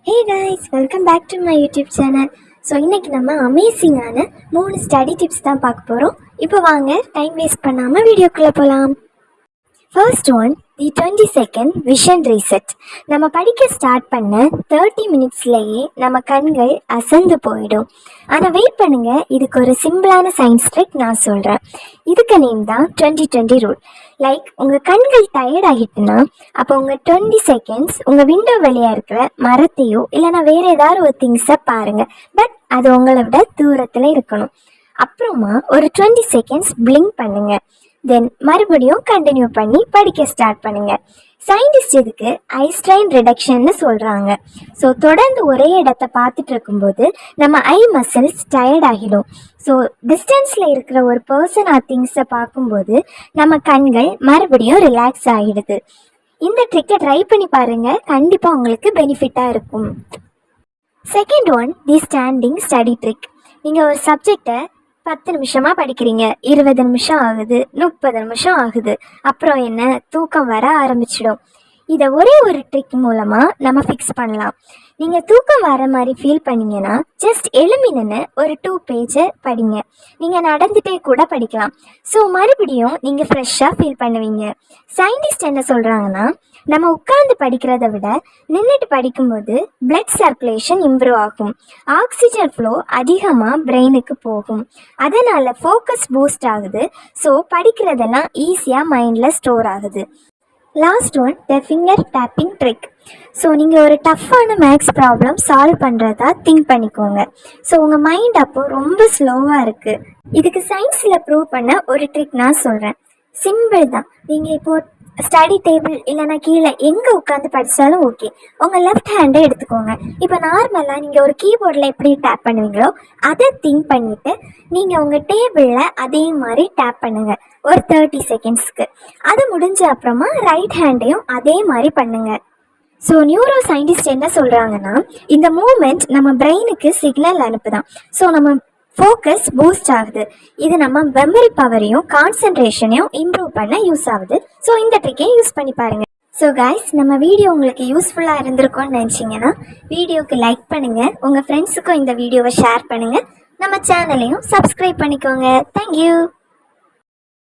Hey guys, welcome back to my YouTube channel. So இன்றைக்கி நம்ம அமேசிங்கான 3 ஸ்டடி டிப்ஸ் தான் பார்க்க போகிறோம். இப்போ வாங்க டைம் வேஸ்ட் பண்ணாமல் வீடியோக்குள்ளே போகலாம். ஃபர்ஸ்ட் ஒன், தி 20 செகண்ட் விஷன் ரீசெட். நம்ம படிக்க ஸ்டார்ட் பண்ண 30 மினிட்ஸ்லேயே நம்ம கண்கள் அசந்து போயிடும். ஆனால் வெயிட் பண்ணுங்கள், இதுக்கு ஒரு சிம்பிளான சயின்ஸ் ட்ரிக் நான் சொல்கிறேன். இதுக்கு நேம் தான் 20-20 ரூல். லைக் உங்கள் கண்கள் டயர்ட் ஆகிட்டுனா அப்போ உங்கள் 20 செகண்ட்ஸ் உங்கள் விண்டோ வழியாக இருக்கிற மரத்தையோ இல்லைனா வேறு ஏதாவது ஒரு திங்ஸை பாருங்கள். பட் அது உங்களை விட தூரத்தில் இருக்கணும். அப்புறமா ஒரு 20 செகண்ட்ஸ் பிளிங்க் பண்ணுங்கள். தென் மறுபடியும் கண்டினியூ பண்ணி படிக்க ஸ்டார்ட் பண்ணுங்க. சயின்டிஸ்ட் இதுக்கு ஐ ஸ்ட்ரெயின் ரிடக்ஷன்னு சொல்கிறாங்க. ஸோ தொடர்ந்து ஒரே இடத்த பார்த்துட்டு இருக்கும்போது நம்ம ஐ மசில்ஸ் டயர்ட் ஆகிடும். ஸோ டிஸ்டன்ஸில் இருக்கிற ஒரு பர்சன் ஆர் திங்ஸை பார்க்கும்போது நம்ம கண்கள் மறுபடியும் ரிலாக்ஸ் ஆகிடுது. இந்த ட்ரிக்கை ட்ரை பண்ணி பாருங்கள், கண்டிப்பாக உங்களுக்கு பெனிஃபிட்டாக இருக்கும். செகண்ட் ஒன், தி ஸ்டாண்டிங் ஸ்டடி ட்ரிக். நீங்கள் ஒரு சப்ஜெக்டை 10 நிமிஷமாக படிக்கிறீங்க, 20 நிமிஷம் ஆகுது, 30 நிமிஷம் ஆகுது, அப்புறம் என்ன தூக்கம் வர ஆரம்பிச்சிடும். இதை ஒரே ஒரு ட்ரிக் மூலமாக நம்ம ஃபிக்ஸ் பண்ணலாம். நீங்கள் தூக்கம் வர மாதிரி ஃபீல் பண்ணிங்கன்னா ஜஸ்ட் எழுமின்னு ஒரு 2 பேஜை படிங்க. நீங்கள் நடந்துகிட்டே கூட படிக்கலாம். ஸோ மறுபடியும் நீங்கள் ஃப்ரெஷ்ஷாக ஃபீல் பண்ணுவீங்க. சயின்டிஸ்ட் என்ன சொல்கிறாங்கன்னா, நம்ம உட்கார்ந்து படிக்கிறத விட நின்றுட்டு படிக்கும்போது பிளட் சர்க்குலேஷன் இம்ப்ரூவ் ஆகும், ஆக்சிஜன் ஃப்ளோ அதிகமாக பிரெயினுக்கு போகும், அதனால் ஃபோக்கஸ் பூஸ்ட் ஆகுது. ஸோ படிக்கிறதெல்லாம் ஈஸியாக மைண்டில் ஸ்டோர் ஆகுது. லாஸ்ட் ஒன், த ஃபிங்கர் டேப்பிங் ட்ரிக். ஸோ நீங்கள் ஒரு டஃப்பான மேக்ஸ் ப்ராப்ளம் சால்வ் பண்ணுறதா திங்க் பண்ணிக்கோங்க. ஸோ உங்கள் மைண்ட் அப்போது ரொம்ப ஸ்லோவாக இருக்குது. இதுக்கு சயின்ஸில் ப்ரூவ் பண்ண ஒரு ட்ரிக் நான் சொல்கிறேன். சிம்பிள் தான். நீங்கள் இப்போது ஸ்டடி டேபிள் இல்லைனா கீழே எங்கே உட்காந்து படித்தாலும் ஓகே, உங்கள் லெஃப்ட் ஹேண்டை எடுத்துக்கோங்க. இப்போ நார்மலாக நீங்கள் ஒரு கீபோர்டில் எப்படி டேப் பண்ணுவீங்களோ அதை திங்க் பண்ணிவிட்டு நீங்கள் உங்கள் டேபிளில் அதே மாதிரி டேப் பண்ணுங்கள் ஒரு 30 செகண்ட்ஸ்க்கு. அது முடிஞ்ச அப்புறமா ரைட் ஹேண்டையும் அதே மாதிரி பண்ணுங்கள். ஸோ நியூரோ சயின்டிஸ்ட் என்ன சொல்கிறாங்கன்னா, இந்த மூமெண்ட் நம்ம பிரெயினுக்கு சிக்னல் அனுப்புதான். ஸோ நம்ம ஃபோக்கஸ் பூஸ்ட் ஆகுது. இது நம்ம மெமரி பவரையும் கான்சன்ட்ரேஷனையும் இம்ப்ரூவ் பண்ண யூஸ் ஆகுது. ஸோ இந்த ட்ரிக்கையும் யூஸ் பண்ணி பாருங்கள். ஸோ கைஸ், நம்ம வீடியோ உங்களுக்கு யூஸ்ஃபுல்லாக இருந்திருக்கும்னு நினச்சிங்கன்னா வீடியோக்கு லைக் பண்ணுங்கள், உங்கள் ஃப்ரெண்ட்ஸுக்கும் இந்த வீடியோவை ஷேர் பண்ணுங்கள், நம்ம சேனலையும் சப்ஸ்கிரைப் பண்ணிக்கோங்க. தேங்க்யூ.